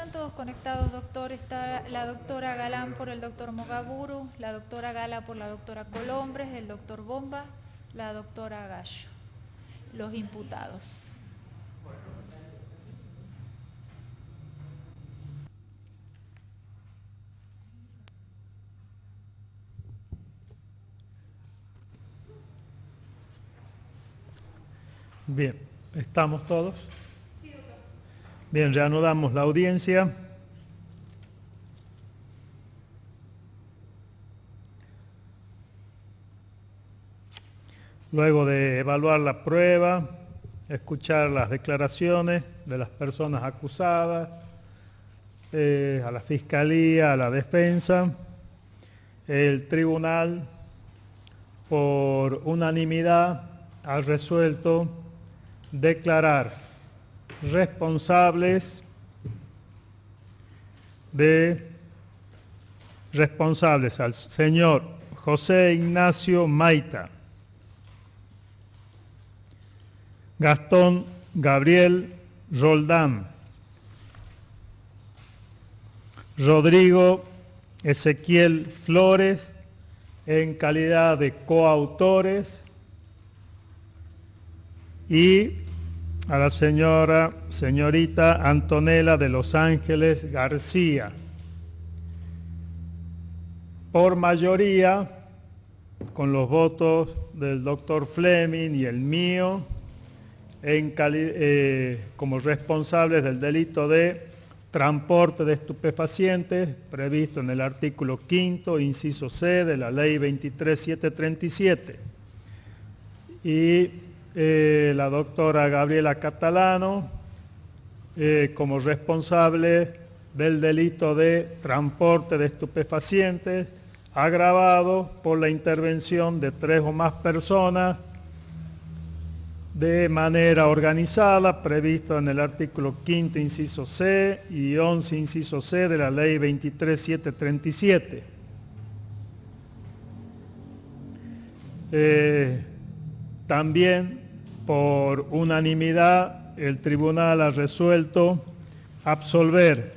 están todos conectados, doctor. Está la doctora Galán por el doctor Mogaburu, la doctora Gala por la doctora Colombres, el doctor Bomba, la doctora Gallo. Los imputados. Bien, ¿estamos todos? Sí, doctor. Bien, reanudamos la audiencia. Luego de evaluar la prueba, escuchar las declaraciones de las personas acusadas, a la Fiscalía, a la Defensa, el Tribunal, por unanimidad, ha resuelto declarar responsables al señor José Ignacio Maita, Gastón Gabriel Roldán, Rodrigo Ezequiel Flores en calidad de coautores, y a la señorita Antonella de Los Ángeles García. Por mayoría, con los votos del doctor Fleming y el mío, como responsables del delito de transporte de estupefacientes, previsto en el artículo 5º, inciso C, de la Ley 23.737. Y la doctora Gabriela Catalano, como responsable del delito de transporte de estupefacientes, agravado por la intervención de 3 o más personas de manera organizada, previsto en el artículo 5º, inciso C y 11, inciso C de la Ley 23.737. También, por unanimidad, el tribunal ha resuelto absolver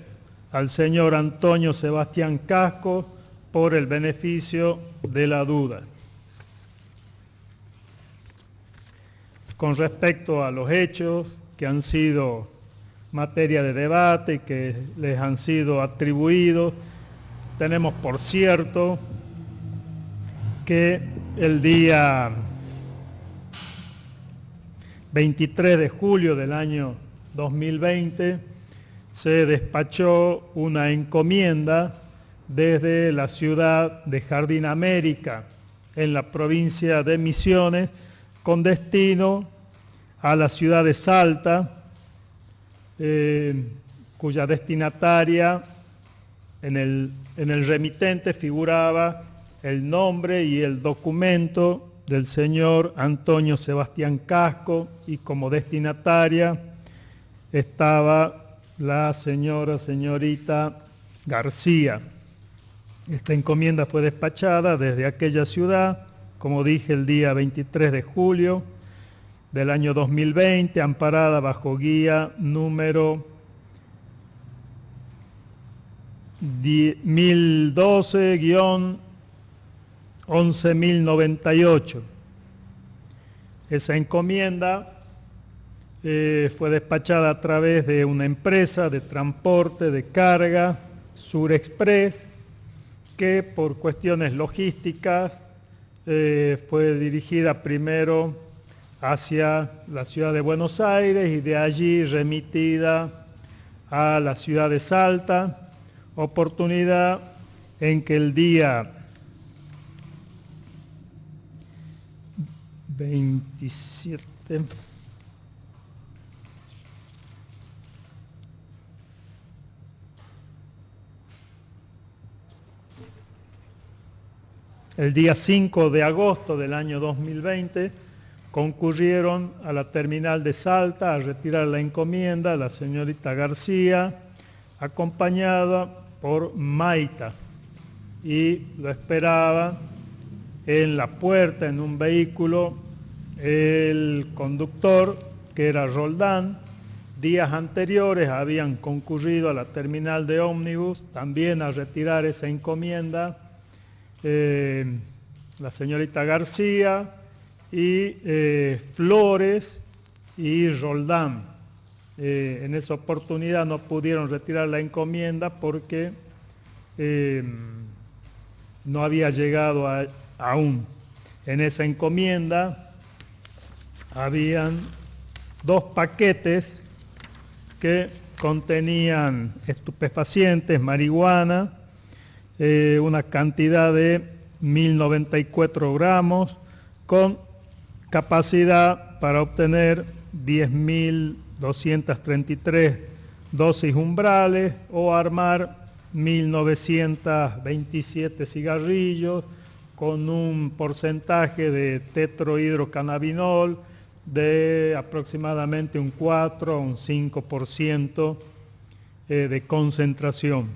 al señor Antonio Sebastián Casco por el beneficio de la duda. Con respecto a los hechos que han sido materia de debate y que les han sido atribuidos, tenemos por cierto que el día 23 de julio del año 2020 se despachó una encomienda desde la ciudad de Jardín América, en la provincia de Misiones, con destino a la ciudad de Salta, cuya destinataria en el remitente figuraba el nombre y el documento del señor Antonio Sebastián Casco, y como destinataria estaba la señorita García. Esta encomienda fue despachada desde aquella ciudad, como dije, el día 23 de julio del año 2020, amparada bajo guía número 1012-11098. Esa encomienda fue despachada a través de una empresa de transporte de carga, Surexpress, que por cuestiones logísticas fue dirigida primero hacia la ciudad de Buenos Aires y de allí remitida a la ciudad de Salta, oportunidad en que el día 27 el día 5 de agosto del año 2020 concurrieron a la terminal de Salta a retirar la encomienda la señorita García, acompañada por Maita, y lo esperaba en la puerta, en un vehículo, el conductor, que era Roldán, días anteriores habían concurrido a la terminal de ómnibus también a retirar esa encomienda, la señorita García y Flores y Roldán. En esa oportunidad no pudieron retirar la encomienda porque no había llegado aún. En esa encomienda habían 2 paquetes que contenían estupefacientes, marihuana, una cantidad de 1094 gramos, con capacidad para obtener 10.233 dosis umbrales o armar 1.927 cigarrillos con un porcentaje de tetrohidrocannabinol de aproximadamente un 4 a un 5% de concentración.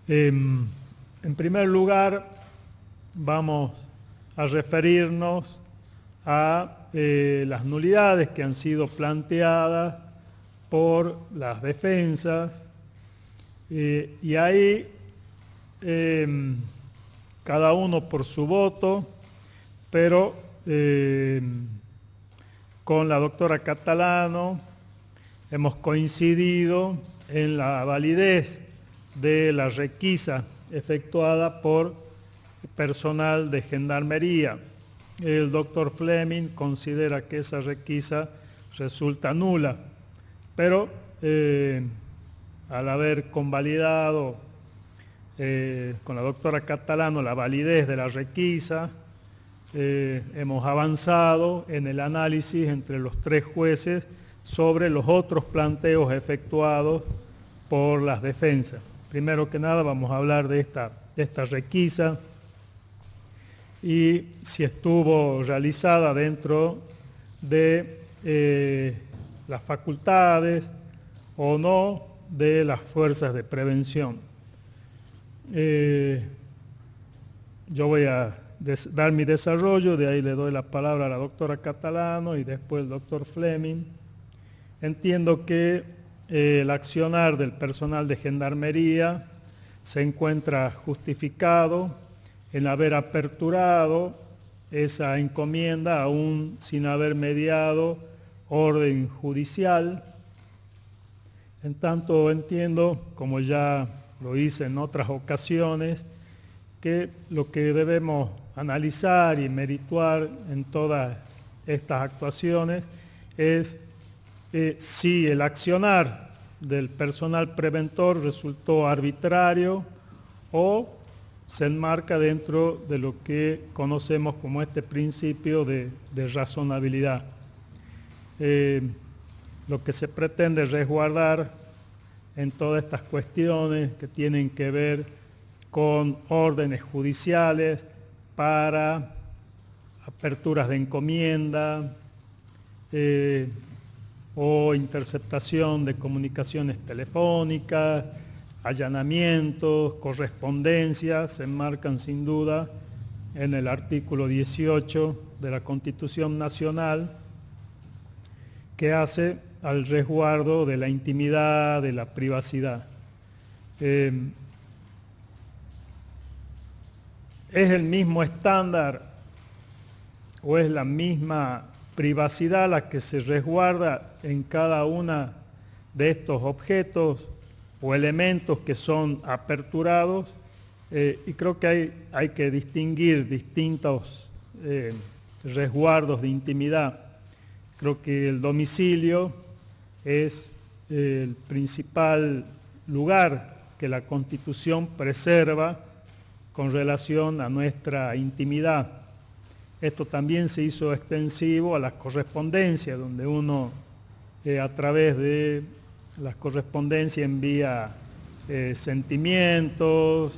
En primer lugar, vamos a referirnos a las nulidades que han sido planteadas por las defensas, y ahí cada uno por su voto, pero con la doctora Catalano hemos coincidido en la validez de la requisa efectuada por personal de Gendarmería. El doctor Fleming considera que esa requisa resulta nula, pero al haber convalidado con la doctora Catalano la validez de la requisa, hemos avanzado en el análisis entre los 3 jueces sobre los otros planteos efectuados por las defensas. Primero que nada vamos a hablar de esta requisa y si estuvo realizada dentro de las facultades o no de las fuerzas de prevención. Yo voy a dar mi desarrollo, de ahí le doy la palabra a la doctora Catalano y después el doctor Fleming. Entiendo que el accionar del personal de Gendarmería se encuentra justificado en haber aperturado esa encomienda aún sin haber mediado orden judicial. En tanto entiendo, como ya lo hice en otras ocasiones, que lo que debemos analizar y merituar en todas estas actuaciones es si el accionar del personal preventor resultó arbitrario o se enmarca dentro de lo que conocemos como este principio de razonabilidad. Lo que se pretende resguardar en todas estas cuestiones que tienen que ver con órdenes judiciales para aperturas de encomienda o interceptación de comunicaciones telefónicas, allanamientos, correspondencias, se enmarcan sin duda en el artículo 18 de la Constitución Nacional, que hace al resguardo de la intimidad, de la privacidad. ¿Es el mismo estándar o es la misma privacidad la que se resguarda en cada una de estos objetos o elementos que son aperturados? Y creo que hay que distinguir distintos resguardos de intimidad. Creo que el domicilio es el principal lugar que la Constitución preserva con relación a nuestra intimidad. Esto también se hizo extensivo a las correspondencias, donde uno a través de las correspondencias envía sentimientos,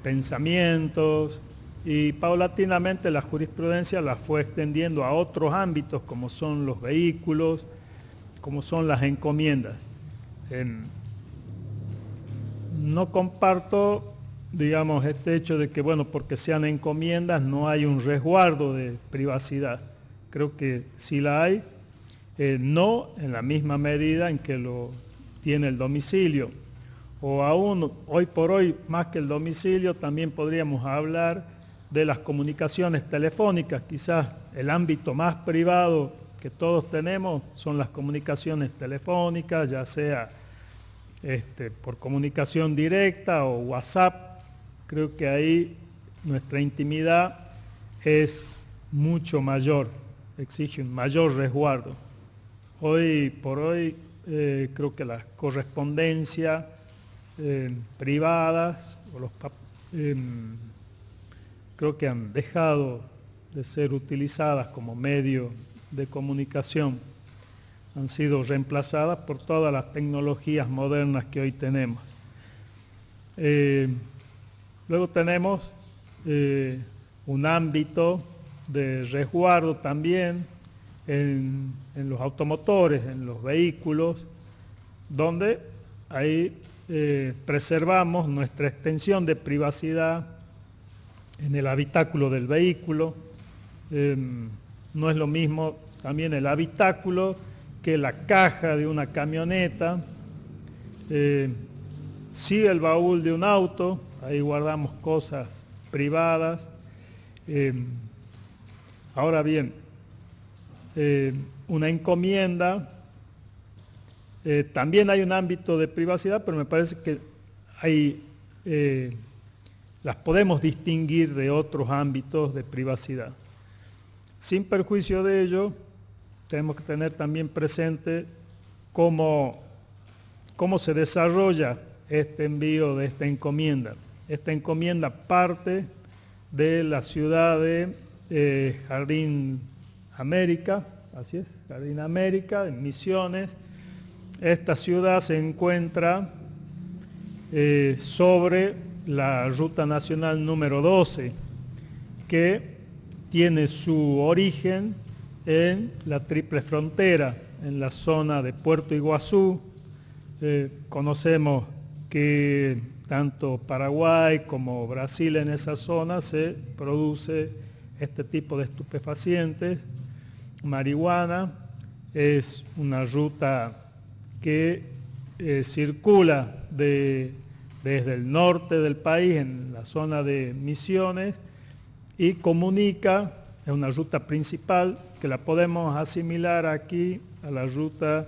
pensamientos, y paulatinamente la jurisprudencia la fue extendiendo a otros ámbitos como son los vehículos, como son las encomiendas. No comparto, digamos, este hecho de que, bueno, porque sean encomiendas no hay un resguardo de privacidad. Creo que sí la hay. no en la misma medida en que lo tiene el domicilio. O aún, hoy por hoy, más que el domicilio, también podríamos hablar de las comunicaciones telefónicas. Quizás el ámbito más privado que todos tenemos son las comunicaciones telefónicas, ya sea por comunicación directa o WhatsApp. Creo que ahí nuestra intimidad es mucho mayor, exige un mayor resguardo. Hoy por hoy creo que las correspondencias privadas o creo que han dejado de ser utilizadas como medio de comunicación, han sido reemplazadas por todas las tecnologías modernas que hoy tenemos. Luego tenemos un ámbito de resguardo también en los automotores, en los vehículos, donde ahí preservamos nuestra extensión de privacidad en el habitáculo del vehículo. No es lo mismo también el habitáculo que la caja de una camioneta, sí el baúl de un auto, ahí guardamos cosas privadas. Ahora bien, una encomienda, también hay un ámbito de privacidad, pero me parece que las podemos distinguir de otros ámbitos de privacidad. Sin perjuicio de ello, tenemos que tener también presente cómo se desarrolla este envío de esta encomienda. Esta encomienda parte de la ciudad de Jardín América, así es, Jardín América, en Misiones. Esta ciudad se encuentra sobre la Ruta Nacional número 12, que tiene su origen en la Triple Frontera, en la zona de Puerto Iguazú. Conocemos que tanto Paraguay como Brasil en esa zona se produce este tipo de estupefacientes. Marihuana es una ruta que circula desde el norte del país, en la zona de Misiones, y comunica, es una ruta principal que la podemos asimilar aquí a la ruta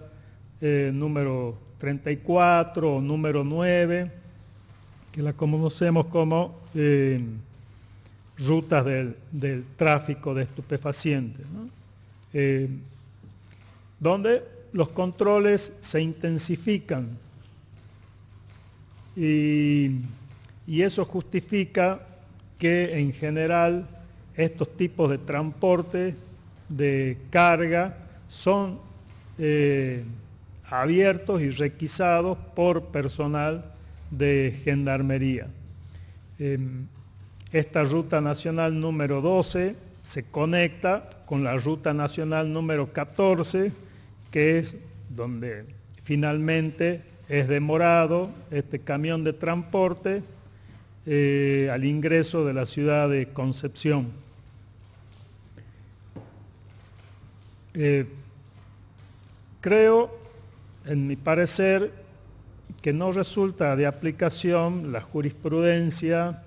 número 34 o número 9, que la conocemos como rutas del tráfico de estupefacientes, ¿no? Donde los controles se intensifican y eso justifica que en general estos tipos de transporte de carga son abiertos y requisados por personal de gendarmería. Esta ruta nacional número 12 se conecta con la ruta nacional número 14, que es donde finalmente es demorado este camión de transporte al ingreso de la ciudad de Concepción. Creo, en mi parecer, que no resulta de aplicación la jurisprudencia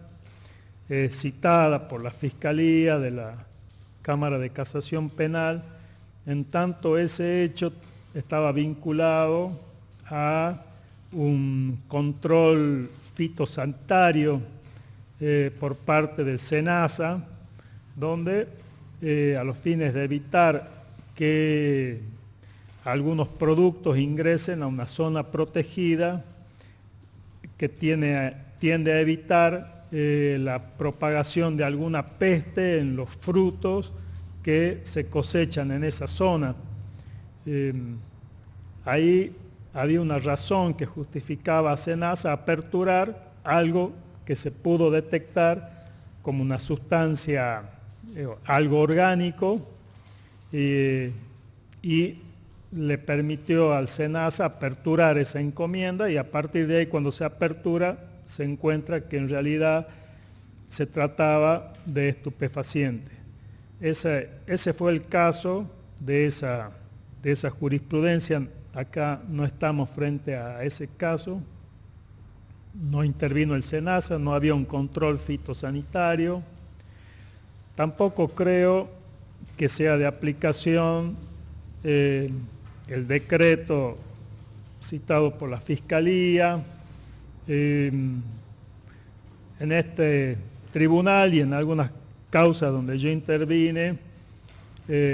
citada por la Fiscalía de la Cámara de Casación Penal, en tanto ese hecho estaba vinculado a un control fitosanitario por parte del SENASA, donde a los fines de evitar que algunos productos ingresen a una zona protegida que tiende a evitar la propagación de alguna peste en los frutos que se cosechan en esa zona. Ahí había una razón que justificaba a SENASA aperturar algo que se pudo detectar como una sustancia, algo orgánico, y le permitió al SENASA aperturar esa encomienda, y a partir de ahí, cuando se apertura, se encuentra que en realidad se trataba de estupefacientes. Ese fue el caso de esa de esa jurisprudencia. Acá no estamos frente a ese caso. No intervino el SENASA, no había un control fitosanitario. Tampoco creo que sea de aplicación el decreto citado por la Fiscalía. En este tribunal y en algunas causas donde yo intervine,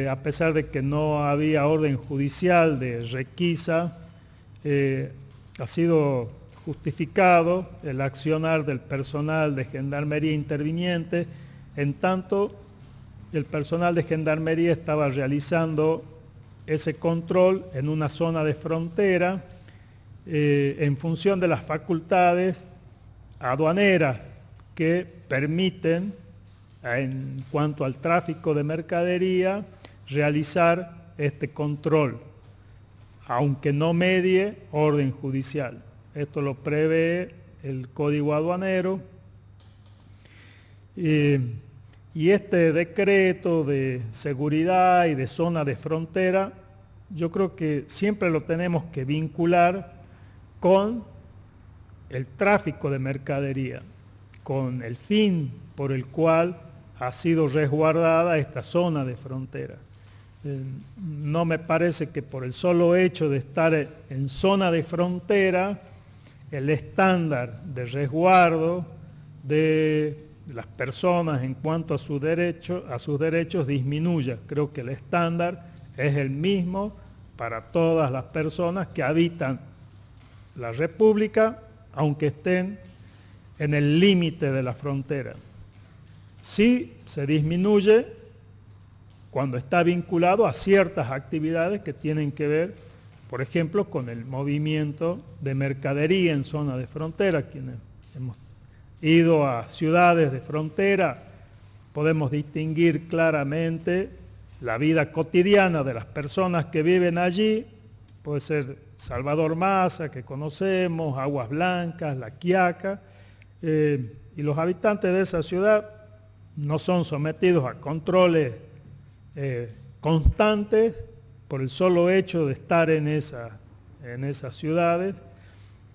a pesar de que no había orden judicial de requisa, ha sido justificado el accionar del personal de Gendarmería interviniente, en tanto el personal de Gendarmería estaba realizando ese control en una zona de frontera en función de las facultades aduaneras que permiten, en cuanto al tráfico de mercadería, realizar este control, aunque no medie orden judicial. Esto lo prevé el Código Aduanero. Y este decreto de seguridad y de zona de frontera, yo creo que siempre lo tenemos que vincular con el tráfico de mercadería, con el fin por el cual ha sido resguardada esta zona de frontera. No me parece que por el solo hecho de estar en zona de frontera, el estándar de resguardo de las personas en cuanto a sus derechos disminuya. Creo que el estándar es el mismo para todas las personas que habitan la República, aunque estén en el límite de la frontera. Sí se disminuye cuando está vinculado a ciertas actividades que tienen que ver, por ejemplo, con el movimiento de mercadería en zona de frontera. Quienes hemos ido a ciudades de frontera, podemos distinguir claramente la vida cotidiana de las personas que viven allí. Puede ser Salvador Maza, que conocemos, Aguas Blancas, La Quiaca, y los habitantes de esa ciudad no son sometidos a controles constantes por el solo hecho de estar en esas ciudades.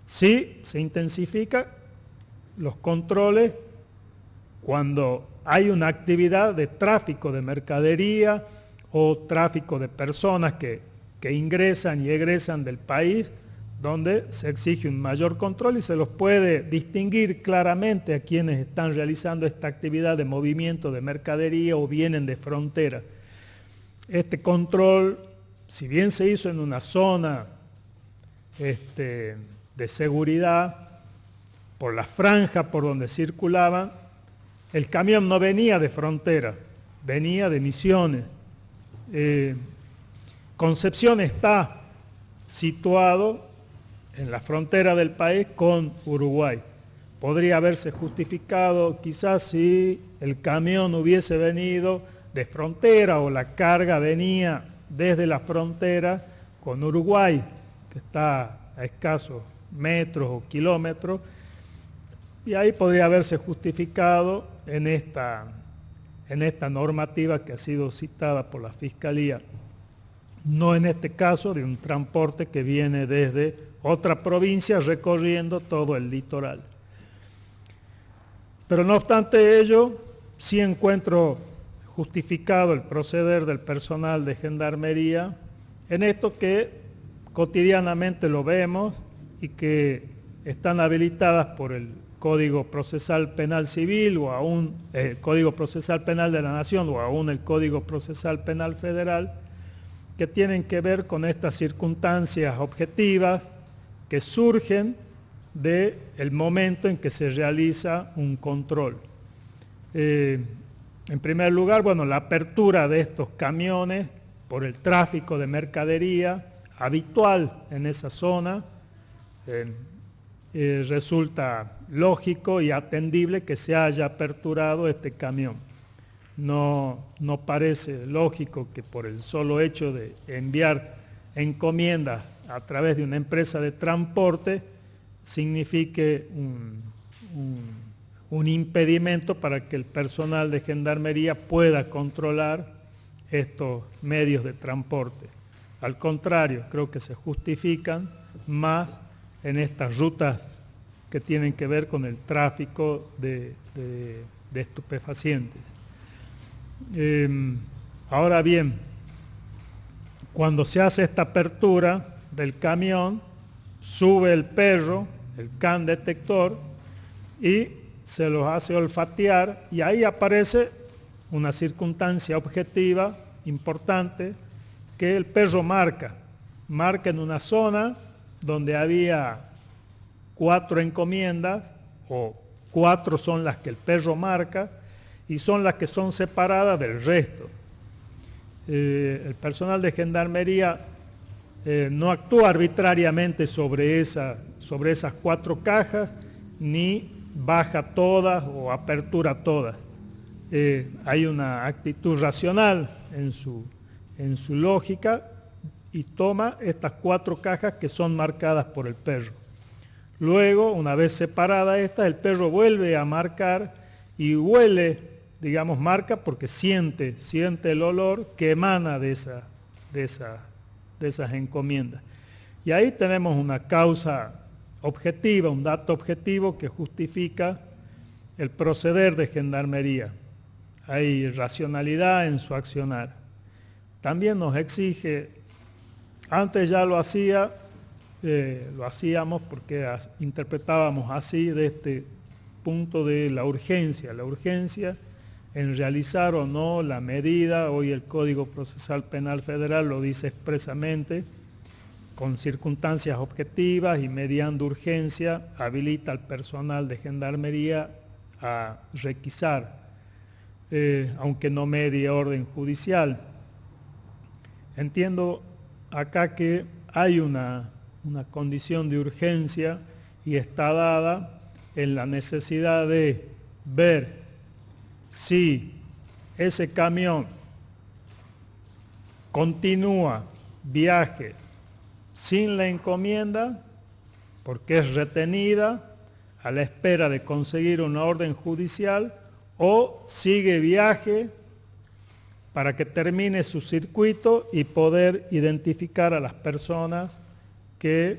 Sí se intensifica los controles cuando hay una actividad de tráfico de mercadería o tráfico de personas que ingresan y egresan del país, donde se exige un mayor control y se los puede distinguir claramente a quienes están realizando esta actividad de movimiento de mercadería o vienen de frontera. Este control, si bien se hizo en una zona de seguridad, por la franja por donde circulaban, el camión no venía de frontera, venía de Misiones. Concepción está situado en la frontera del país con Uruguay. Podría haberse justificado quizás si el camión hubiese venido de frontera o la carga venía desde la frontera con Uruguay, que está a escasos metros o kilómetros, y ahí podría haberse justificado en esta normativa que ha sido citada por la Fiscalía. No en este caso de un transporte que viene desde otra provincia recorriendo todo el litoral. Pero no obstante ello, sí encuentro justificado el proceder del personal de Gendarmería en esto que cotidianamente lo vemos y que están habilitadas por el Código Procesal Penal Civil o aún el Código Procesal Penal de la Nación o aún el Código Procesal Penal Federal, que tienen que ver con estas circunstancias objetivas que surgen del momento en que se realiza un control. En primer lugar, bueno, la apertura de estos camiones por el tráfico de mercadería habitual en esa zona, resulta lógico y atendible que se haya aperturado este camión. No parece lógico que por el solo hecho de enviar encomiendas a través de una empresa de transporte signifique un impedimento para que el personal de Gendarmería pueda controlar estos medios de transporte. Al contrario, creo que se justifican más en estas rutas que tienen que ver con el tráfico de estupefacientes. Ahora bien, cuando se hace esta apertura del camión, sube el perro, el can detector, y se los hace olfatear, y ahí aparece una circunstancia objetiva importante que el perro marca en una zona donde había 4 encomiendas, o 4 son las que el perro marca, y son las que son separadas del resto. El personal de gendarmería no actúa arbitrariamente sobre esas 4 cajas, ni baja todas o apertura todas. Hay una actitud racional en su lógica, y toma estas 4 cajas que son marcadas por el perro. Luego, una vez separada esta, el perro vuelve a marcar y huele, digamos, marca porque siente el olor que emana de esas encomiendas. Y ahí tenemos una causa objetiva, un dato objetivo que justifica el proceder de gendarmería. Hay racionalidad en su accionar. También nos exige, antes ya lo hacíamos porque interpretábamos así de este punto de la urgencia en realizar o no la medida. Hoy el Código Procesal Penal Federal lo dice expresamente, con circunstancias objetivas y mediando urgencia, habilita al personal de gendarmería a requisar, aunque no medie orden judicial. Entiendo acá que hay una condición de urgencia y está dada en la necesidad de ver si ese camión continúa viaje sin la encomienda, porque es retenida a la espera de conseguir una orden judicial, o sigue viaje para que termine su circuito y poder identificar a las personas que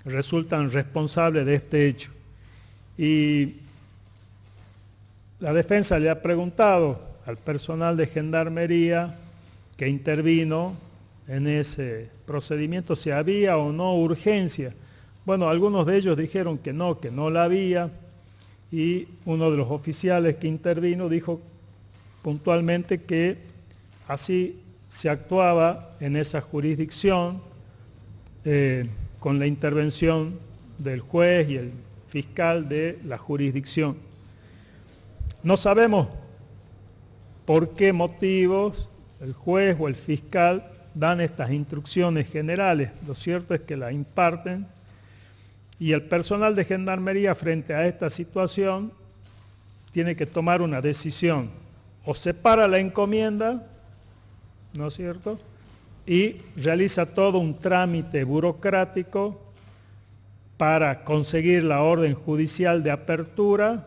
resultan responsables de este hecho. Y la defensa le ha preguntado al personal de gendarmería que intervino en ese procedimiento si había o no urgencia. Bueno, algunos de ellos dijeron que no la había, y uno de los oficiales que intervino dijo puntualmente que así se actuaba en esa jurisdicción con la intervención del juez y el fiscal de la jurisdicción. No sabemos por qué motivos el juez o el fiscal dan estas instrucciones generales. Lo cierto es que las imparten, y el personal de gendarmería frente a esta situación tiene que tomar una decisión: o separa la encomienda, ¿no es cierto?, y realiza todo un trámite burocrático para conseguir la orden judicial de apertura,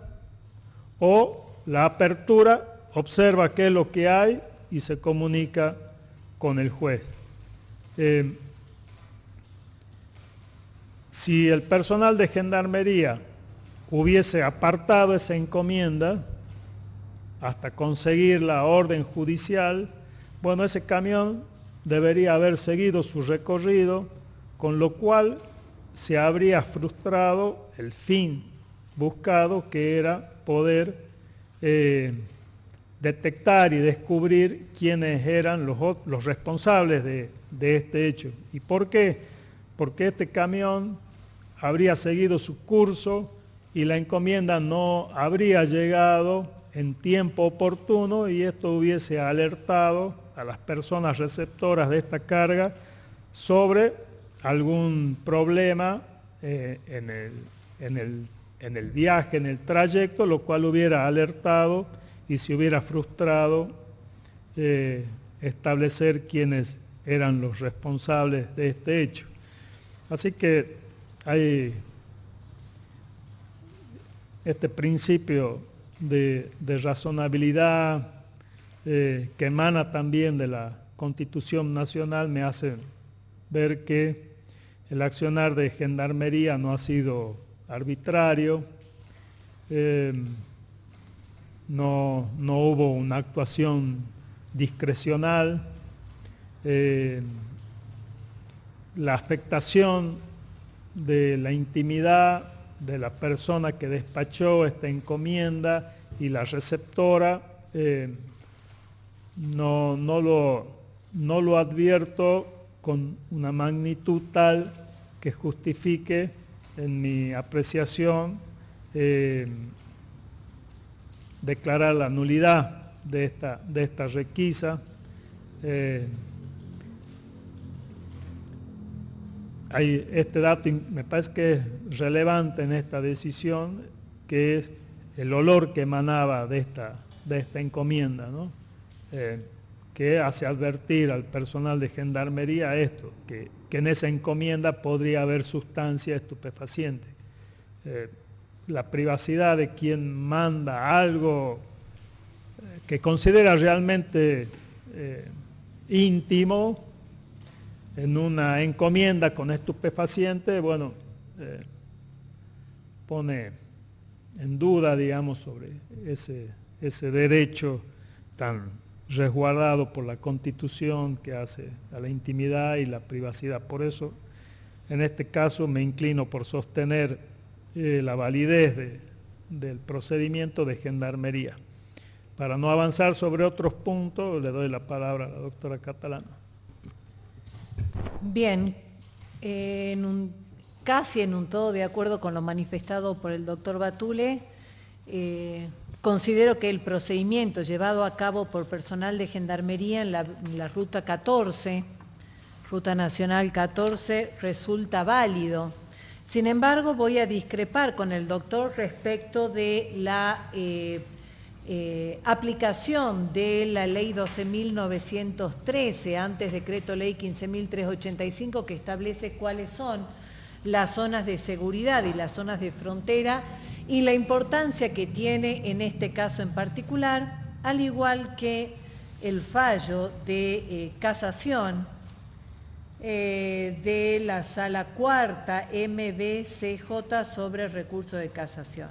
o la apertura observa qué es lo que hay y se comunica con el juez. Si el personal de gendarmería hubiese apartado esa encomienda hasta conseguir la orden judicial, bueno, ese camión debería haber seguido su recorrido, con lo cual se habría frustrado el fin buscado, que era poder detectar y descubrir quiénes eran los responsables de este hecho. ¿Y por qué? Porque este camión habría seguido su curso y la encomienda no habría llegado en tiempo oportuno, y esto hubiese alertado a las personas receptoras de esta carga sobre algún problema en el viaje, en el trayecto, lo cual hubiera alertado y se hubiera frustrado establecer quiénes eran los responsables de este hecho. Así que hay este principio de razonabilidad que emana también de Constitución Nacional me hacen ver que el accionar de Gendarmería no ha sido arbitrario, no hubo una actuación discrecional, la afectación de la intimidad de la persona que despachó esta encomienda y la receptora, no lo advierto con una magnitud tal que justifique, en mi apreciación, declarar la nulidad de esta requisa. Hay este dato, me parece que es relevante en esta decisión, que es el olor que emanaba de esta encomienda, ¿no? Que hace advertir al personal de Gendarmería esto, que en esa encomienda podría haber sustancia estupefaciente. La privacidad de quien manda algo que considera realmente íntimo en una encomienda con estupefaciente, bueno, pone en duda, digamos, sobre ese derecho tan resguardado por la Constitución que hace a la intimidad y la privacidad. Por eso, en este caso, me inclino por sostener la validez del procedimiento de Gendarmería. Para no avanzar sobre otros puntos, le doy la palabra a la doctora Catalano. Bien, casi en un todo de acuerdo con lo manifestado por el doctor Batule, considero que el procedimiento llevado a cabo por personal de Gendarmería en la Ruta 14, Ruta Nacional 14, resulta válido. Sin embargo, voy a discrepar con el doctor respecto de la aplicación de la Ley 12.913, antes Decreto Ley 15.385, que establece cuáles son las zonas de seguridad y las zonas de frontera, y la importancia que tiene en este caso en particular, al igual que el fallo de casación de la Sala Cuarta MBCJ sobre el recurso de casación,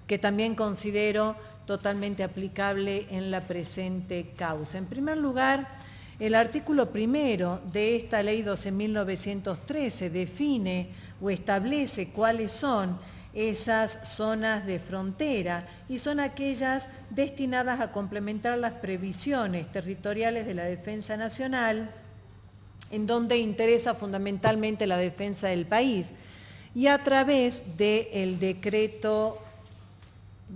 que también considero totalmente aplicable en la presente causa. En primer lugar, el artículo primero de esta Ley 12.913 define o establece cuáles son esas zonas de frontera y son aquellas destinadas a complementar las previsiones territoriales de la defensa nacional, en donde interesa fundamentalmente la defensa del país, y a través del decreto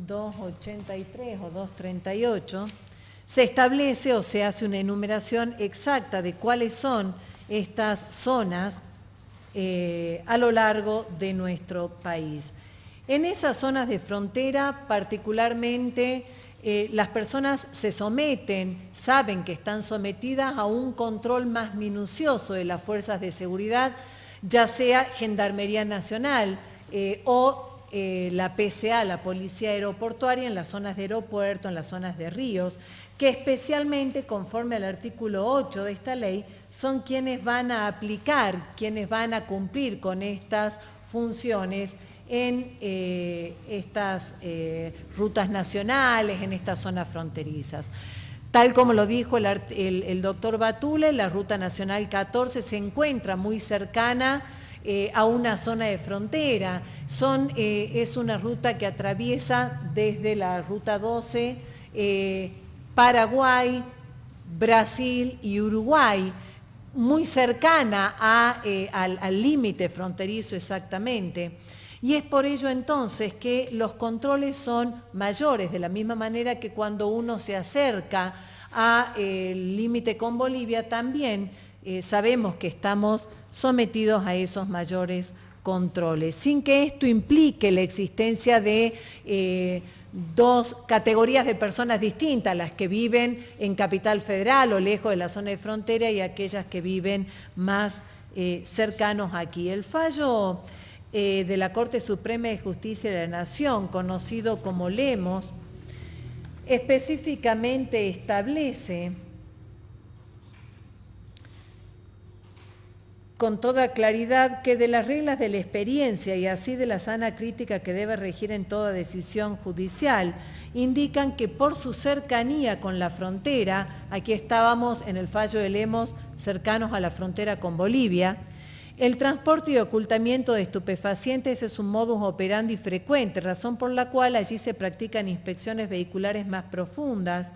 283 o 238 se establece o se hace una enumeración exacta de cuáles son estas zonas a lo largo de nuestro país. En esas zonas de frontera, particularmente, las personas se someten, saben que están sometidas a un control más minucioso de las fuerzas de seguridad, ya sea Gendarmería Nacional o la PCA, la Policía Aeroportuaria, en las zonas de aeropuerto, en las zonas de ríos, que especialmente, conforme al artículo 8 de esta ley, son quienes van a aplicar, quienes van a cumplir con estas funciones en estas rutas nacionales, en estas zonas fronterizas. Tal como lo dijo el doctor Batule, la Ruta Nacional 14 se encuentra muy cercana a una zona de frontera. Es una ruta que atraviesa desde la Ruta 12 Paraguay, Brasil y Uruguay, muy cercana al límite fronterizo exactamente. Y es por ello entonces que los controles son mayores, de la misma manera que cuando uno se acerca al límite con Bolivia, también sabemos que estamos sometidos a esos mayores controles, sin que esto implique la existencia de dos categorías de personas distintas, las que viven en Capital Federal o lejos de la zona de frontera y aquellas que viven más cercanos aquí. El fallo de la Corte Suprema de Justicia de la Nación, conocido como Lemos, específicamente establece con toda claridad que de las reglas de la experiencia y así de la sana crítica que debe regir en toda decisión judicial, indican que por su cercanía con la frontera, aquí estábamos en el fallo de Lemos cercanos a la frontera con Bolivia, el transporte y ocultamiento de estupefacientes es un modus operandi frecuente, razón por la cual allí se practican inspecciones vehiculares más profundas,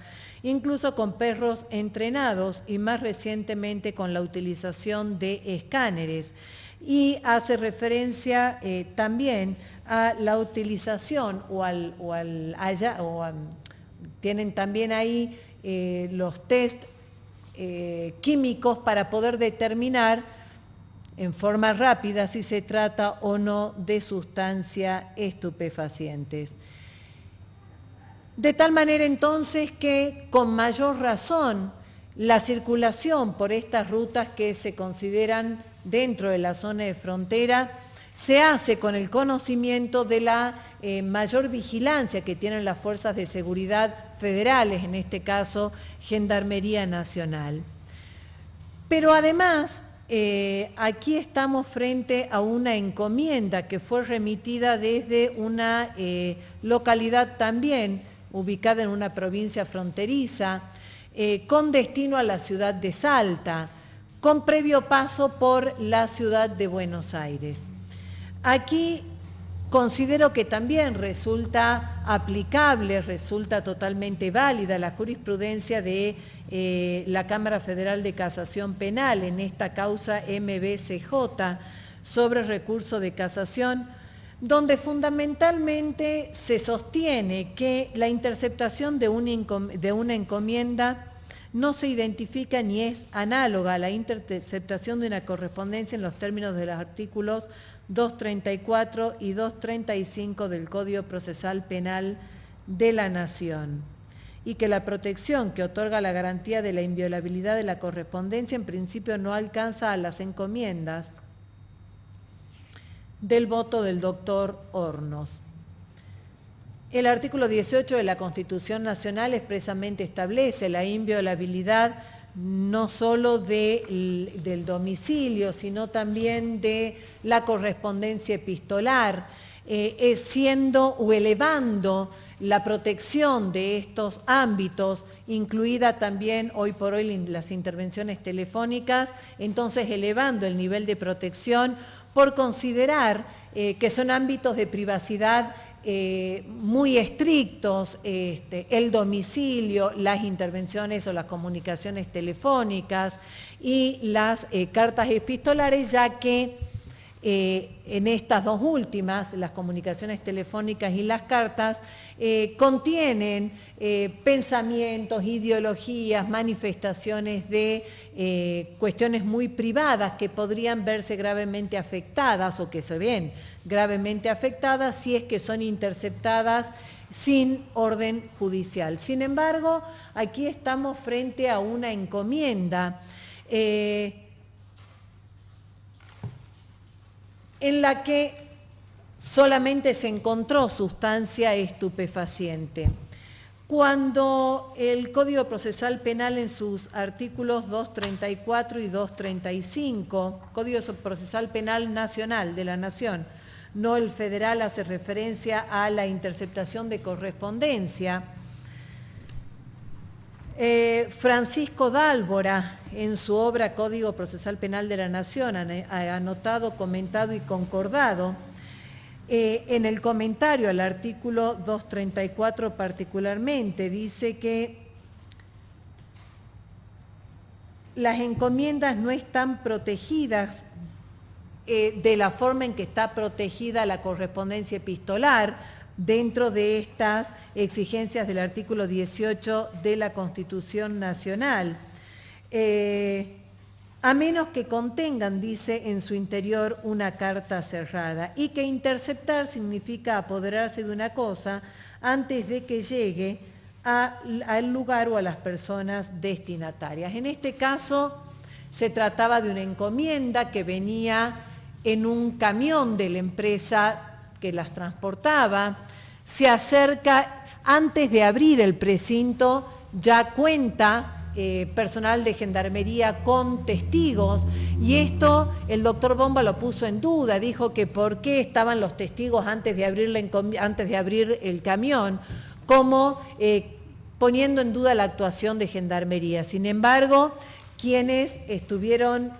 incluso con perros entrenados y más recientemente con la utilización de escáneres. Y hace referencia también a la utilización tienen también ahí los test químicos para poder determinar en forma rápida si se trata o no de sustancias estupefacientes. De tal manera entonces que con mayor razón la circulación por estas rutas que se consideran dentro de la zona de frontera se hace con el conocimiento de la mayor vigilancia que tienen las fuerzas de seguridad federales, en este caso Gendarmería Nacional. Pero además, aquí estamos frente a una encomienda que fue remitida desde una localidad también ubicada en una provincia fronteriza, con destino a la ciudad de Salta, con previo paso por la ciudad de Buenos Aires. Aquí considero que también resulta aplicable, resulta totalmente válida la jurisprudencia de la Cámara Federal de Casación Penal en esta causa MBCJ sobre recurso de casación, donde fundamentalmente se sostiene que la interceptación de una encomienda no se identifica ni es análoga a la interceptación de una correspondencia en los términos de los artículos 234 y 235 del Código Procesal Penal de la Nación, y que la protección que otorga la garantía de la inviolabilidad de la correspondencia en principio no alcanza a las encomiendas del voto del doctor Hornos. El artículo 18 de la Constitución Nacional expresamente establece la inviolabilidad no solo del domicilio, sino también de la correspondencia epistolar, siendo o elevando la protección de estos ámbitos, incluida también hoy por hoy las intervenciones telefónicas, entonces elevando el nivel de protección por considerar que son ámbitos de privacidad muy estrictos, el domicilio, las intervenciones o las comunicaciones telefónicas y las cartas epistolares, ya que en estas dos últimas, las comunicaciones telefónicas y las cartas, contienen pensamientos, ideologías, manifestaciones de cuestiones muy privadas que podrían verse gravemente afectadas o que se ven gravemente afectadas si es que son interceptadas sin orden judicial. Sin embargo, aquí estamos frente a una encomienda en la que solamente se encontró sustancia estupefaciente. Cuando el Código Procesal Penal en sus artículos 234 y 235, Código Procesal Penal Nacional de la Nación, no el federal, hace referencia a la interceptación de correspondencia, Francisco Dálvora, en su obra Código Procesal Penal de la Nación, ha anotado, comentado y concordado, en el comentario al artículo 234 particularmente, dice que las encomiendas no están protegidas de la forma en que está protegida la correspondencia epistolar dentro de estas exigencias del artículo 18 de la Constitución Nacional, a menos que contengan, dice, en su interior una carta cerrada, y que interceptar significa apoderarse de una cosa antes de que llegue al lugar o a las personas destinatarias. En este caso se trataba de una encomienda que venía en un camión de la empresa que las transportaba, se acerca, antes de abrir el precinto, ya cuenta personal de gendarmería con testigos, y esto el doctor Bomba lo puso en duda, dijo que por qué estaban los testigos antes de abrir el camión, como poniendo en duda la actuación de gendarmería. Sin embargo, quienes estuvieron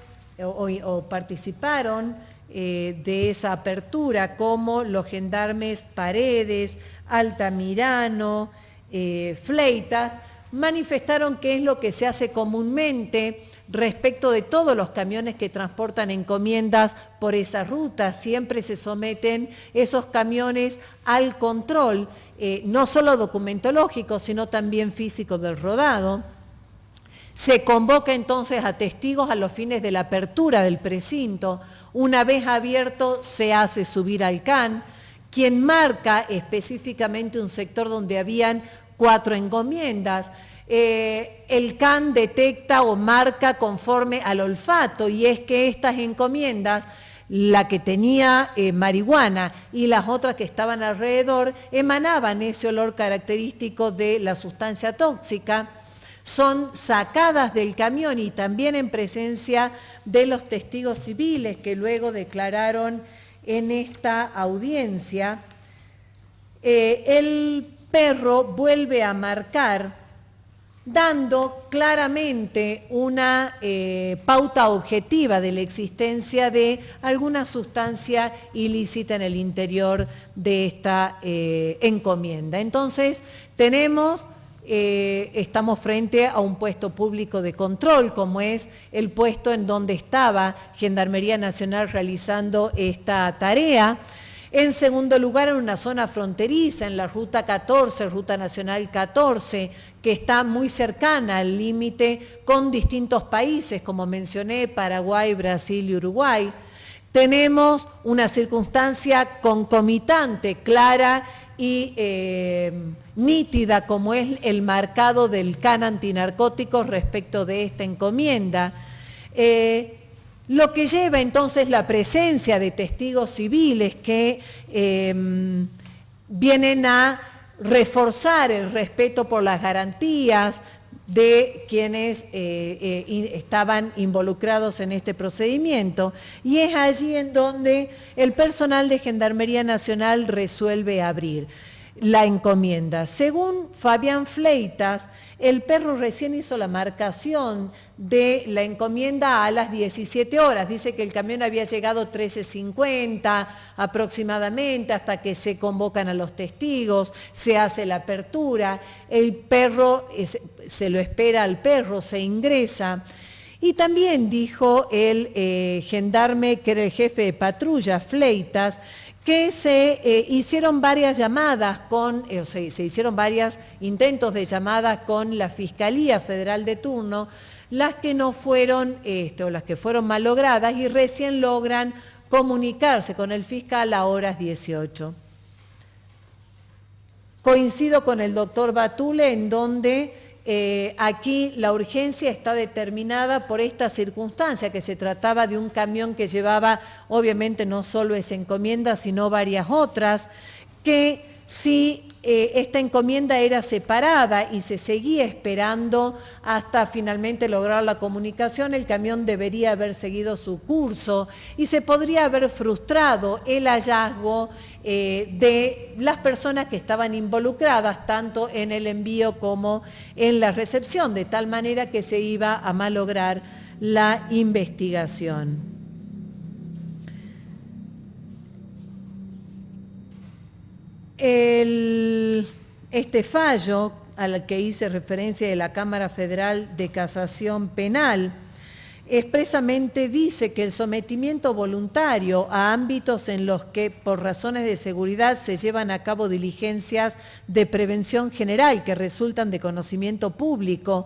o participaron de esa apertura, como los gendarmes Paredes, Altamirano, Fleitas, manifestaron qué es lo que se hace comúnmente respecto de todos los camiones que transportan encomiendas por esa ruta. Siempre se someten esos camiones al control, no solo documentológico, sino también físico del rodado. Se convoca entonces a testigos a los fines de la apertura del precinto. Una vez abierto, se hace subir al CAN, quien marca específicamente un sector donde habían 4 encomiendas. El CAN detecta o marca conforme al olfato, y es que estas encomiendas, la que tenía marihuana y las otras que estaban alrededor, emanaban ese olor característico de la sustancia tóxica. Son sacadas del camión y también en presencia de los testigos civiles que luego declararon en esta audiencia. El perro vuelve a marcar, dando claramente una pauta objetiva de la existencia de alguna sustancia ilícita en el interior de esta encomienda. Entonces, estamos frente a un puesto público de control, como es el puesto en donde estaba Gendarmería Nacional realizando esta tarea. En segundo lugar, en una zona fronteriza, en la Ruta 14, Ruta Nacional 14, que está muy cercana al límite con distintos países, como mencioné, Paraguay, Brasil y Uruguay. Tenemos una circunstancia concomitante, clara y nítida, como es el marcado del CAN antinarcóticos respecto de esta encomienda. Lo que lleva entonces la presencia de testigos civiles que vienen a reforzar el respeto por las garantías de quienes estaban involucrados en este procedimiento, y es allí en donde el personal de Gendarmería Nacional resuelve abrir la encomienda. Según Fabián Fleitas, el perro recién hizo la marcación de la encomienda a las 17 horas. Dice que el camión había llegado 13:50 aproximadamente, hasta que se convocan a los testigos, se hace la apertura, el perro, se lo espera al perro, se ingresa. Y también dijo el gendarme que era el jefe de patrulla, Fleitas, que se hicieron varias llamadas se hicieron varios intentos de llamadas con la Fiscalía Federal de turno, las que no fueron, o las que fueron malogradas, y recién logran comunicarse con el fiscal a horas 18. Coincido con el doctor Batule en donde aquí la urgencia está determinada por esta circunstancia, que se trataba de un camión que llevaba, obviamente, no solo esa encomienda, sino varias otras, que si esta encomienda era separada y se seguía esperando hasta finalmente lograr la comunicación, el camión debería haber seguido su curso y se podría haber frustrado el hallazgo de las personas que estaban involucradas tanto en el envío como en la recepción, de tal manera que se iba a malograr la investigación. Este fallo al que hice referencia de la Cámara Federal de Casación Penal expresamente dice que el sometimiento voluntario a ámbitos en los que por razones de seguridad se llevan a cabo diligencias de prevención general que resultan de conocimiento público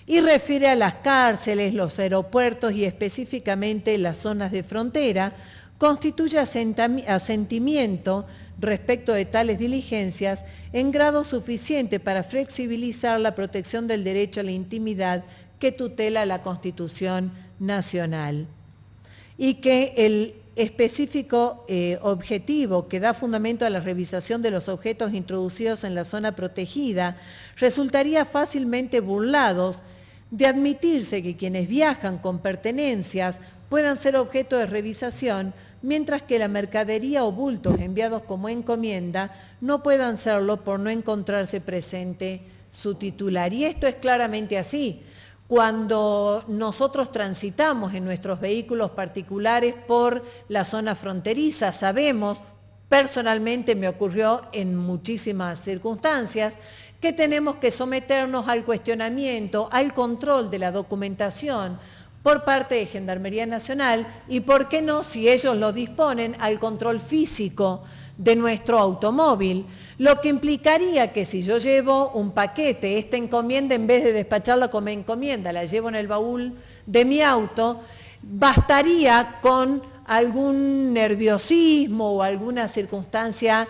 y refiere a las cárceles, los aeropuertos y específicamente las zonas de frontera, constituye asentimiento respecto de tales diligencias en grado suficiente para flexibilizar la protección del derecho a la intimidad que tutela la Constitución Nacional, y que el específico objetivo que da fundamento a la revisación de los objetos introducidos en la zona protegida resultaría fácilmente burlados de admitirse que quienes viajan con pertenencias puedan ser objeto de revisación, mientras que la mercadería o bultos enviados como encomienda no puedan serlo por no encontrarse presente su titular. Y esto es claramente así. Cuando nosotros transitamos en nuestros vehículos particulares por la zona fronteriza, sabemos, personalmente me ocurrió en muchísimas circunstancias, que tenemos que someternos al cuestionamiento, al control de la documentación por parte de Gendarmería Nacional y, ¿por qué no, si ellos lo disponen, al control físico de nuestro automóvil? Lo que implicaría que si yo llevo un paquete, esta encomienda, en vez de despacharla como encomienda, la llevo en el baúl de mi auto, bastaría con algún nerviosismo o alguna circunstancia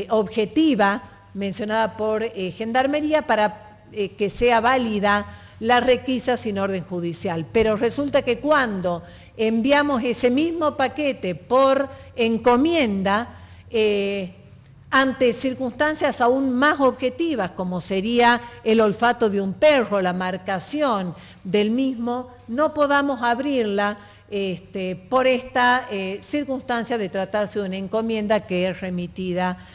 objetiva mencionada por Gendarmería para que sea válida la requisa sin orden judicial. Pero resulta que cuando enviamos ese mismo paquete por encomienda, ante circunstancias aún más objetivas, como sería el olfato de un perro, la marcación del mismo, no podamos abrirla por esta circunstancia de tratarse de una encomienda que es remitida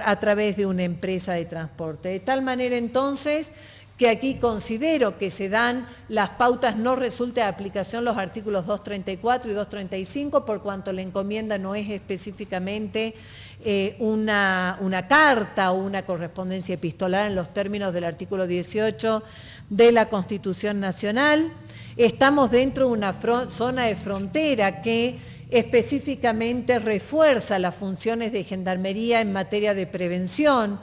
a través de una empresa de transporte. De tal manera entonces que aquí considero que se dan las pautas, no resulta de aplicación los artículos 234 y 235, por cuanto la encomienda no es específicamente una carta o una correspondencia epistolar en los términos del artículo 18 de la Constitución Nacional. Estamos dentro de una zona de frontera que específicamente refuerza las funciones de Gendarmería en materia de prevención.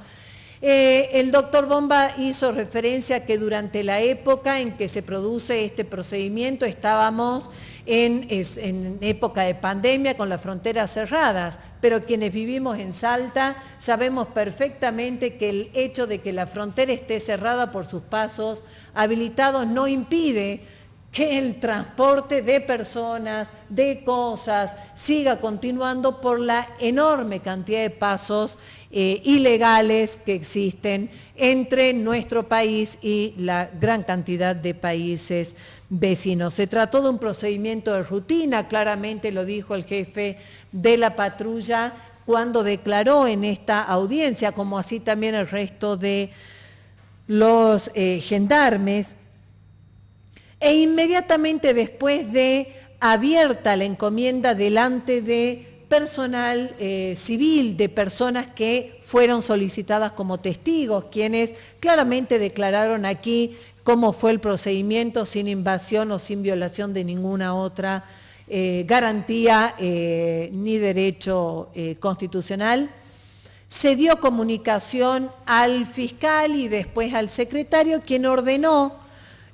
El doctor Bomba hizo referencia a que durante la época en que se produce este procedimiento estábamos en época de pandemia con las fronteras cerradas, pero quienes vivimos en Salta sabemos perfectamente que el hecho de que la frontera esté cerrada por sus pasos habilitados no impide que el transporte de personas, de cosas, siga continuando por la enorme cantidad de pasos ilegales que existen entre nuestro país y la gran cantidad de países vecinos. Se trató de un procedimiento de rutina, claramente lo dijo el jefe de la patrulla cuando declaró en esta audiencia, como así también el resto de los gendarmes. E inmediatamente después de abierta la encomienda delante de personal civil, de personas que fueron solicitadas como testigos, quienes claramente declararon aquí cómo fue el procedimiento sin invasión o sin violación de ninguna otra garantía ni derecho constitucional. Se dio comunicación al fiscal y después al secretario, quien ordenó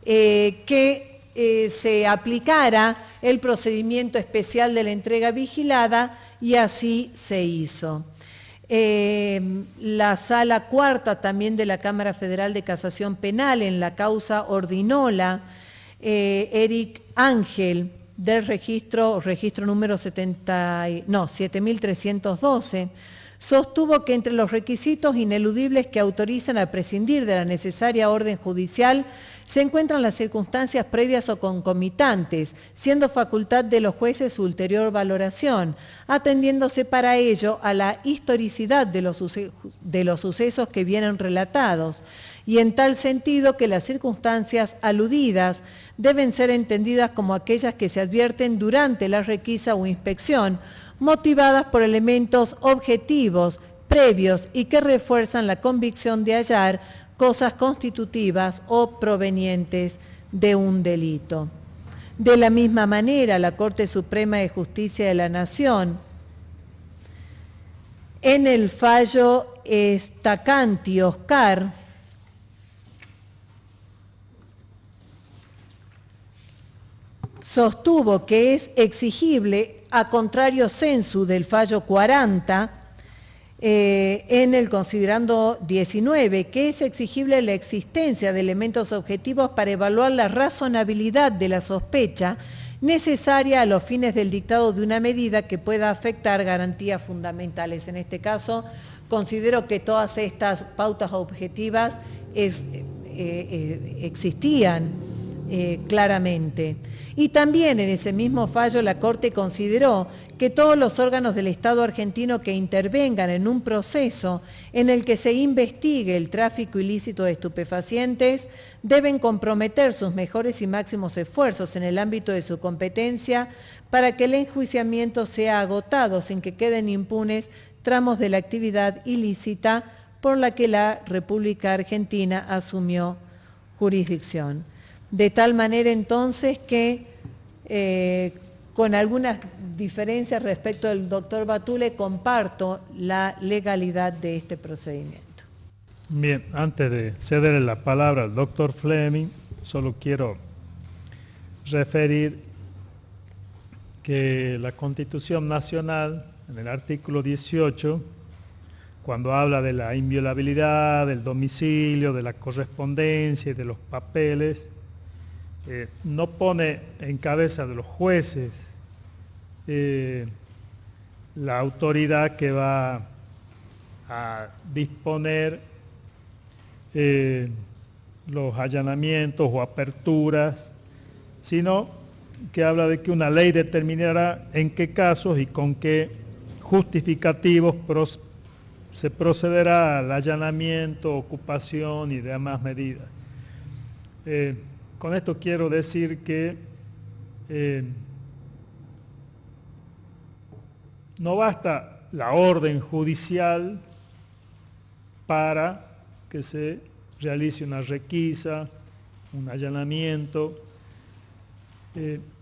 que se aplicara el procedimiento especial de la entrega vigilada, y así se hizo. La Sala Cuarta también de la Cámara Federal de Casación Penal en la causa Ordinola, Eric Ángel, del registro número 7312, sostuvo que entre los requisitos ineludibles que autorizan a prescindir de la necesaria orden judicial se encuentran las circunstancias previas o concomitantes, siendo facultad de los jueces su ulterior valoración, atendiéndose para ello a la historicidad de los sucesos que vienen relatados, y en tal sentido que las circunstancias aludidas deben ser entendidas como aquellas que se advierten durante la requisa o inspección, motivadas por elementos objetivos, previos y que refuerzan la convicción de hallar cosas constitutivas o provenientes de un delito. De la misma manera, la Corte Suprema de Justicia de la Nación, en el fallo Stacanti Oscar, sostuvo que es exigible, a contrario sensu del fallo 40, en el considerando 19, que es exigible la existencia de elementos objetivos para evaluar la razonabilidad de la sospecha necesaria a los fines del dictado de una medida que pueda afectar garantías fundamentales. En este caso, considero que todas estas pautas objetivas existían claramente. Y también en ese mismo fallo la Corte consideró que todos los órganos del Estado argentino que intervengan en un proceso en el que se investigue el tráfico ilícito de estupefacientes deben comprometer sus mejores y máximos esfuerzos en el ámbito de su competencia para que el enjuiciamiento sea agotado sin que queden impunes tramos de la actividad ilícita por la que la República Argentina asumió jurisdicción. De tal manera entonces que, con algunas diferencias respecto del doctor Batule, comparto la legalidad de este procedimiento. Bien, antes de cederle la palabra al doctor Fleming, solo quiero referir que la Constitución Nacional, en el artículo 18, cuando habla de la inviolabilidad, del domicilio, de la correspondencia y de los papeles, no pone en cabeza de los jueces la autoridad que va a disponer los allanamientos o aperturas, sino que habla de que una ley determinará en qué casos y con qué justificativos se procederá al allanamiento, ocupación y demás medidas. Con esto quiero decir que no basta la orden judicial para que se realice una requisa, un allanamiento.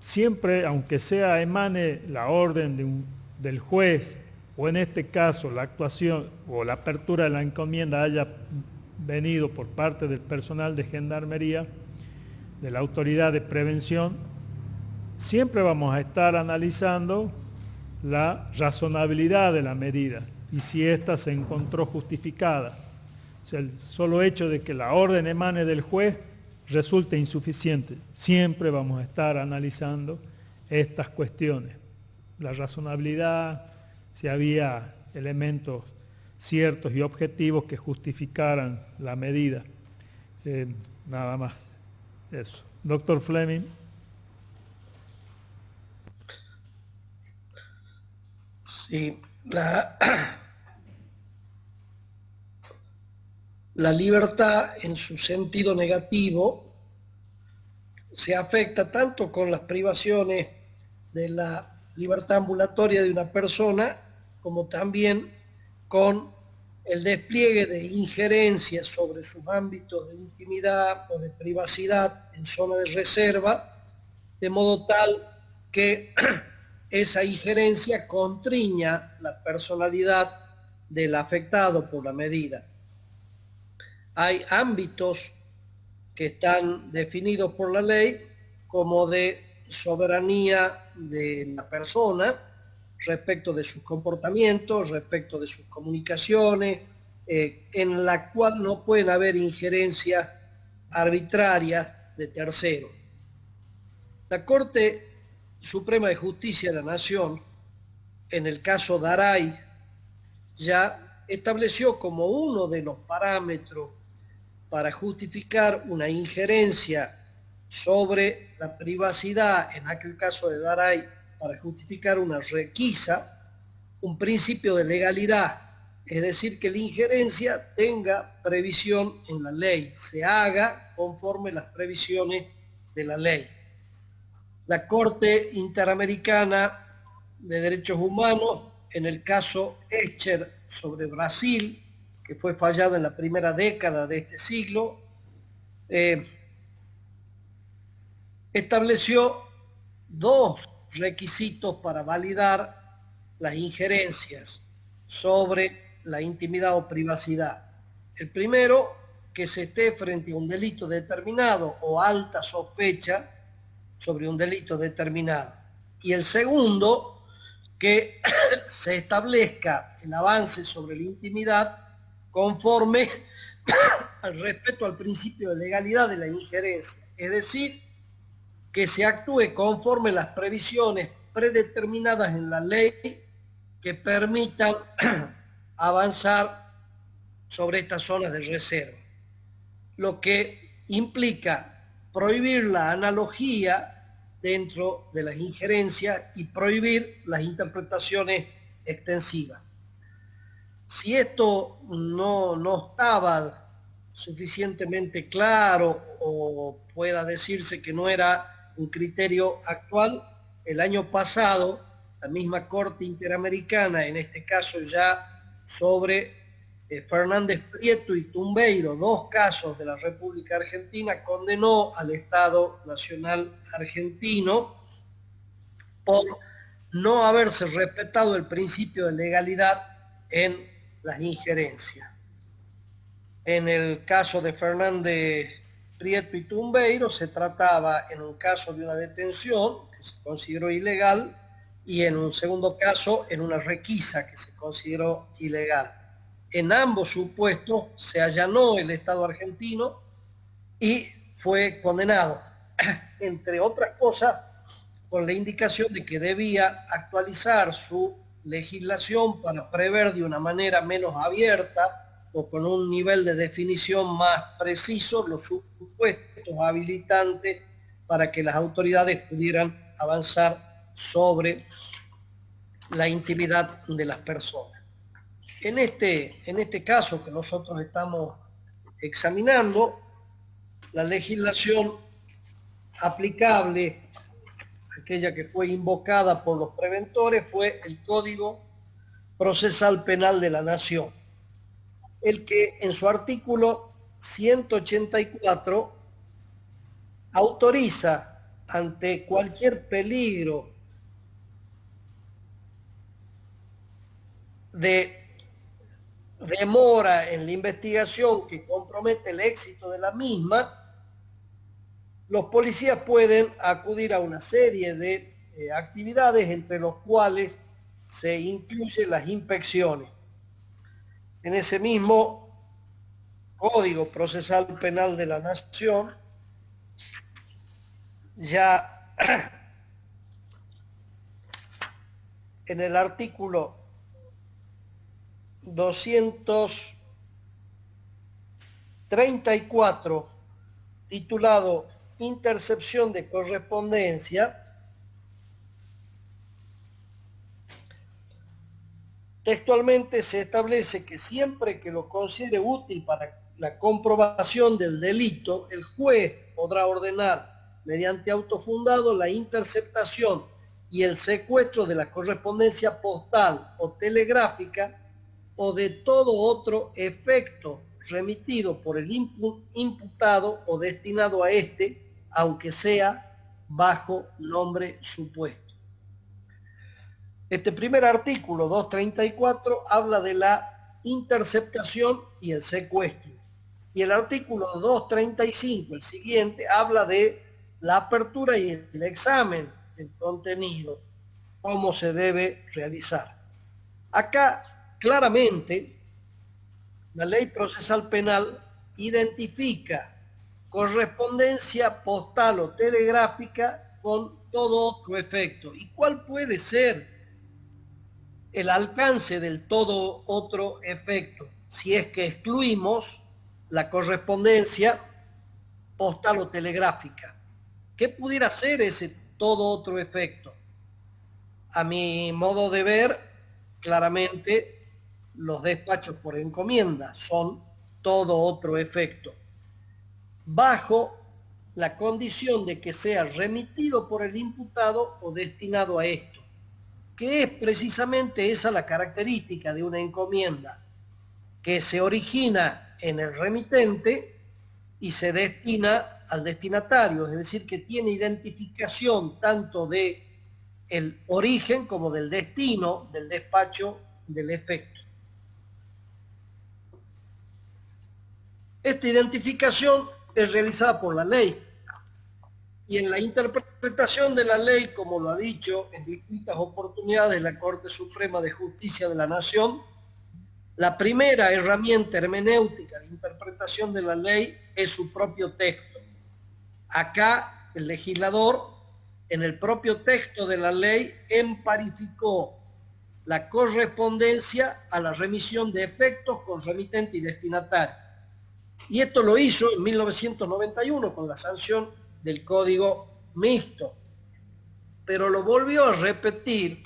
Siempre, aunque sea emane la orden del juez, o en este caso la actuación o la apertura de la encomienda haya venido por parte del personal de Gendarmería, de la autoridad de prevención, siempre vamos a estar analizando la razonabilidad de la medida y si ésta se encontró justificada. O sea, el solo hecho de que la orden emane del juez resulte insuficiente. Siempre vamos a estar analizando estas cuestiones. La razonabilidad, si había elementos ciertos y objetivos que justificaran la medida. Nada más. Eso. Doctor Fleming. Sí, la libertad en su sentido negativo se afecta tanto con las privaciones de la libertad ambulatoria de una persona como también con el despliegue de injerencias sobre sus ámbitos de intimidad o de privacidad en zona de reserva, de modo tal que esa injerencia contriña la personalidad del afectado por la medida. Hay ámbitos que están definidos por la ley como de soberanía de la persona respecto de sus comportamientos, respecto de sus comunicaciones, en la cual no pueden haber injerencias arbitrarias de terceros. La Corte Suprema de Justicia de la Nación, en el caso Daray, ya estableció como uno de los parámetros para justificar una injerencia sobre la privacidad, en aquel caso de Daray, para justificar una requisa, un principio de legalidad, es decir, que la injerencia tenga previsión en la ley, se haga conforme las previsiones de la ley. La Corte Interamericana de Derechos Humanos, en el caso Escher sobre Brasil, que fue fallado en la primera década de este siglo, estableció dos requisitos para validar las injerencias sobre la intimidad o privacidad. El primero, que se esté frente a un delito determinado o alta sospecha sobre un delito determinado. Y el segundo, que se establezca el avance sobre la intimidad conforme al respeto al principio de legalidad de la injerencia, es decir, que se actúe conforme las previsiones predeterminadas en la ley que permitan avanzar sobre estas zonas de reserva, lo que implica prohibir la analogía dentro de las injerencias y prohibir las interpretaciones extensivas. Si esto no estaba suficientemente claro o pueda decirse que no era un criterio actual, el año pasado la misma Corte Interamericana, en este caso ya sobre Fernández Prieto y Tumbeiro, dos casos de la República Argentina, condenó al Estado Nacional Argentino por no haberse respetado el principio de legalidad en las injerencias. En el caso de Fernández Prieto y Tumbeiro se trataba en un caso de una detención que se consideró ilegal y en un segundo caso en una requisa que se consideró ilegal. En ambos supuestos se allanó el Estado argentino y fue condenado, entre otras cosas, con la indicación de que debía actualizar su legislación para prever de una manera menos abierta o con un nivel de definición más preciso los supuestos habilitantes para que las autoridades pudieran avanzar sobre la intimidad de las personas. En este caso que nosotros estamos examinando, la legislación aplicable, aquella que fue invocada por los preventores, fue el Código Procesal Penal de la Nación, el que en su artículo 184 autoriza ante cualquier peligro de demora en la investigación que compromete el éxito de la misma, los policías pueden acudir a una serie de actividades, entre los cuales se incluyen las inspecciones. En ese mismo Código Procesal Penal de la Nación, ya en el artículo 234, titulado Intercepción de correspondencia, textualmente se establece que siempre que lo considere útil para la comprobación del delito, el juez podrá ordenar mediante auto fundado la interceptación y el secuestro de la correspondencia postal o telegráfica o de todo otro efecto remitido por el imputado o destinado a éste, aunque sea bajo nombre supuesto. Este primer artículo, 234, habla de la interceptación y el secuestro. Y el artículo 235, el siguiente, habla de la apertura y el examen del contenido, cómo se debe realizar. Acá, claramente, la ley procesal penal identifica correspondencia postal o telegráfica con todo otro efecto. ¿Y cuál puede ser el alcance del todo otro efecto si es que excluimos la correspondencia postal o telegráfica? ¿Qué pudiera ser ese todo otro efecto? A mi modo de ver, claramente los despachos por encomienda son todo otro efecto, bajo la condición de que sea remitido por el imputado o destinado a esto, que es precisamente esa la característica de una encomienda, que se origina en el remitente y se destina al destinatario, es decir, que tiene identificación tanto de el origen como del destino del despacho del efecto. Esta identificación es realizada por la ley y en la interpretación de la ley, como lo ha dicho en distintas oportunidades la Corte Suprema de Justicia de la Nación, la primera herramienta hermenéutica de interpretación de la ley es su propio texto. Acá el legislador, en el propio texto de la ley, emparificó la correspondencia a la remisión de efectos con remitente y destinatario. Y esto lo hizo en 1991 con la sanción del Código Mixto, pero lo volvió a repetir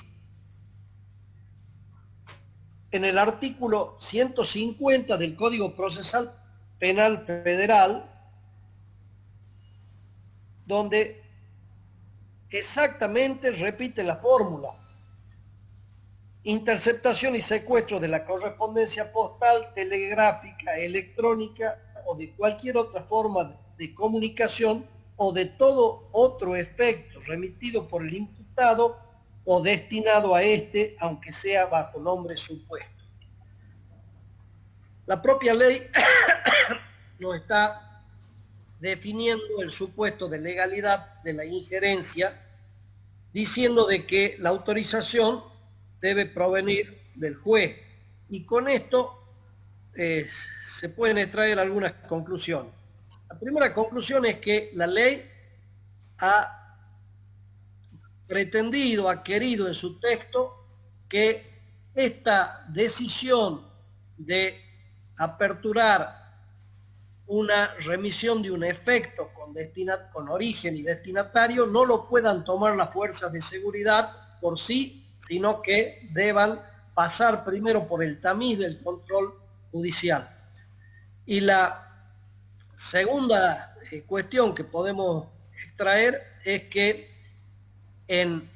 en el artículo 150 del Código Procesal Penal Federal, donde exactamente repite la fórmula: interceptación y secuestro de la correspondencia postal, telegráfica, electrónica o de cualquier otra forma de comunicación o de todo otro efecto remitido por el imputado o destinado a éste, aunque sea bajo nombre supuesto. La propia ley no está definiendo el supuesto de legalidad de la injerencia, diciendo de que la autorización debe provenir del juez. Y con esto se pueden extraer algunas conclusiones. La primera conclusión es que la ley ha pretendido, ha querido en su texto que esta decisión de aperturar una remisión de un efecto con origen y destinatario no lo puedan tomar las fuerzas de seguridad por sí, sino que deban pasar primero por el tamiz del control judicial. Y la segunda cuestión que podemos extraer es que en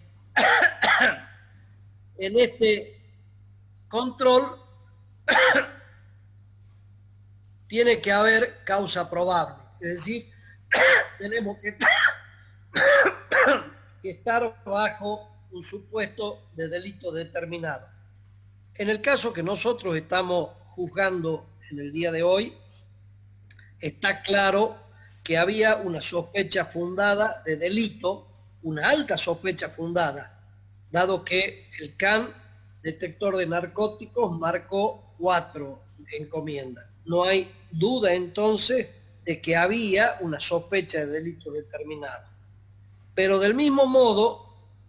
este control tiene que haber causa probable, es decir, tenemos que estar bajo un supuesto de delito determinado. En el caso que nosotros estamos juzgando en el día de hoy, está claro que había una sospecha fundada de delito, una alta sospecha fundada, dado que el CAN, detector de narcóticos, marcó 4 encomiendas. No hay duda entonces de que había una sospecha de delito determinado. Pero del mismo modo,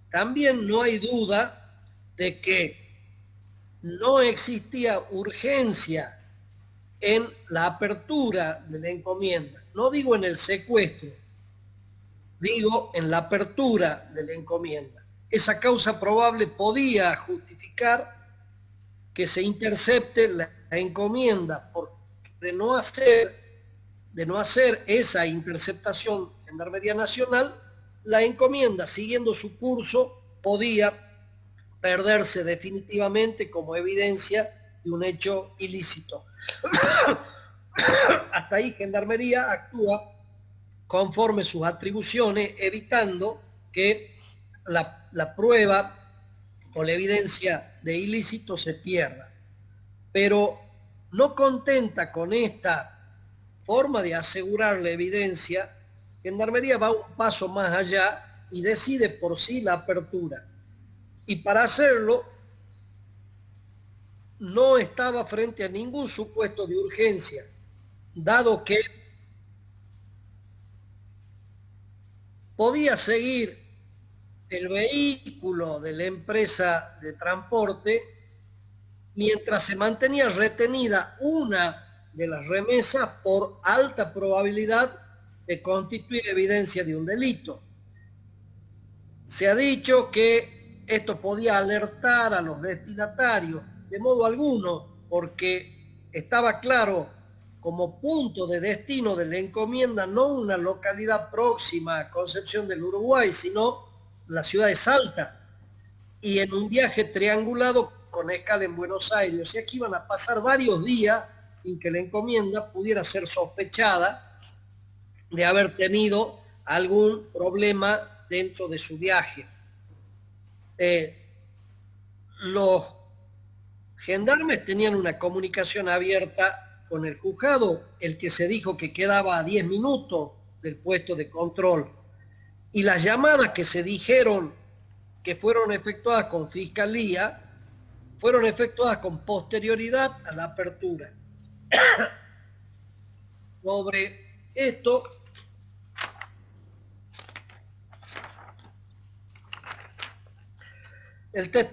también no hay duda de que no existía urgencia en la apertura de la encomienda. No digo en el secuestro, digo en la apertura de la encomienda. Esa causa probable podía justificar que se intercepte la encomienda, porque de no hacer esa interceptación en Gendarmería Nacional, la encomienda, siguiendo su curso, podía perderse definitivamente como evidencia de un hecho ilícito. Hasta ahí Gendarmería actúa conforme sus atribuciones, evitando que la prueba o la evidencia de ilícito se pierda. Pero no contenta con esta forma de asegurar la evidencia, Gendarmería va un paso más allá y decide por sí la apertura. Y para hacerlo, no estaba frente a ningún supuesto de urgencia, dado que podía seguir el vehículo de la empresa de transporte mientras se mantenía retenida una de las remesas por alta probabilidad de constituir evidencia de un delito. Se ha dicho que esto podía alertar a los destinatarios, de modo alguno, porque estaba claro como punto de destino de la encomienda no una localidad próxima a Concepción del Uruguay, sino la ciudad de Salta, y en un viaje triangulado con escala en Buenos Aires. O sea que iban a pasar varios días sin que la encomienda pudiera ser sospechada de haber tenido algún problema dentro de su viaje. Los gendarmes tenían una comunicación abierta con el juzgado, el que se dijo que quedaba a 10 minutos del puesto de control, y las llamadas que se dijeron que fueron efectuadas con fiscalía fueron efectuadas con posterioridad a la apertura. Sobre esto, el testigo